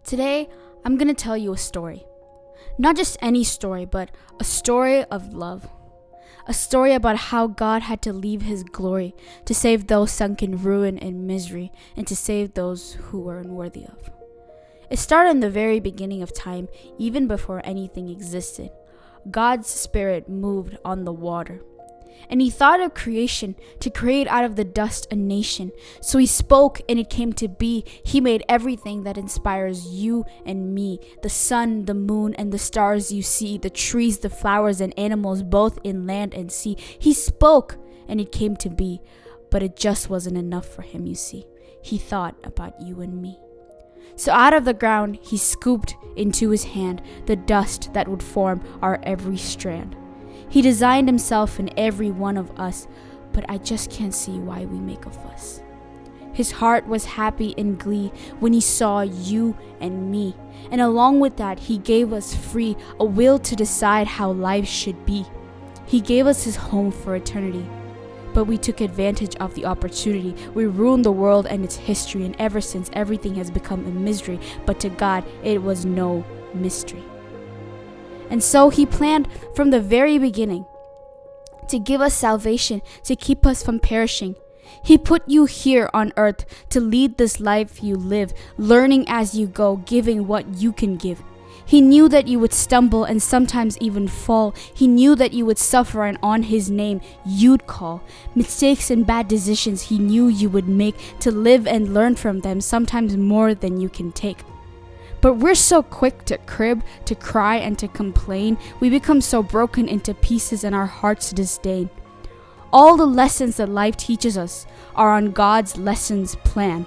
Today, I'm going to tell you a story. Not just any story, but a story of love. A story about how God had to leave his glory to save those sunk in ruin and misery and to save those who were unworthy of. It started in the very beginning of time, even before anything existed. God's Spirit moved on the water. And he thought of creation to create out of the dust a nation. So he spoke and it came to be. He made everything that inspires you and me. The sun, the moon, and the stars you see. The trees, the flowers, and animals, both in land and sea. He spoke and it came to be. But it just wasn't enough for him, you see. He thought about you and me. So out of the ground, he scooped into his hand the dust that would form our every strand. He designed himself in every one of us, but I just can't see why we make a fuss. His heart was happy in glee when he saw you and me. And along with that, he gave us free a will to decide how life should be. He gave us his home for eternity. But we took advantage of the opportunity. We ruined the world and its history, and ever since everything has become a misery. But to God, it was no mystery. And so he planned from the very beginning to give us salvation, to keep us from perishing. He put you here on earth to lead this life you live, learning as you go, giving what you can give. He knew that you would stumble and sometimes even fall. He knew that you would suffer, and on his name you'd call. Mistakes and bad decisions he knew you would make, to live and learn from them, sometimes more than you can take. But we're so quick to crib, to cry, and to complain. We become so broken into pieces and our hearts disdain. All the lessons that life teaches us are on God's lessons plan.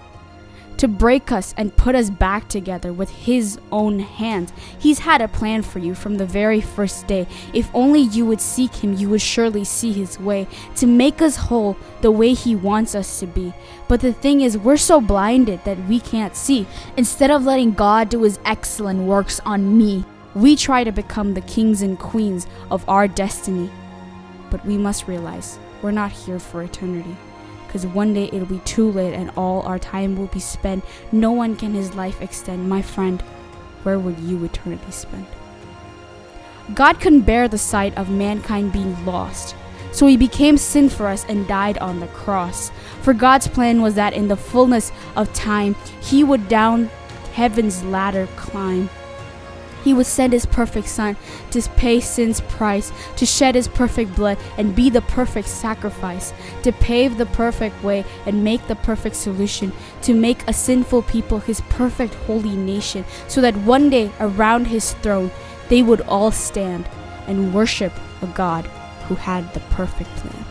To break us and put us back together with his own hands. He's had a plan for you from the very first day. If only you would seek him, you would surely see his way to make us whole the way he wants us to be. But the thing is, we're so blinded that we can't see. Instead of letting God do his excellent works on me, we try to become the kings and queens of our destiny. But we must realize we're not here for eternity. Because one day it'll be too late and all our time will be spent. No one can his life extend. My friend, where would you eternity spend? God couldn't bear the sight of mankind being lost. So he became sin for us and died on the cross. For God's plan was that in the fullness of time, he would down heaven's ladder climb. He would send his perfect son to pay sin's price, to shed his perfect blood and be the perfect sacrifice, to pave the perfect way and make the perfect solution, to make a sinful people his perfect holy nation, so that one day around his throne they would all stand and worship a God who had the perfect plan.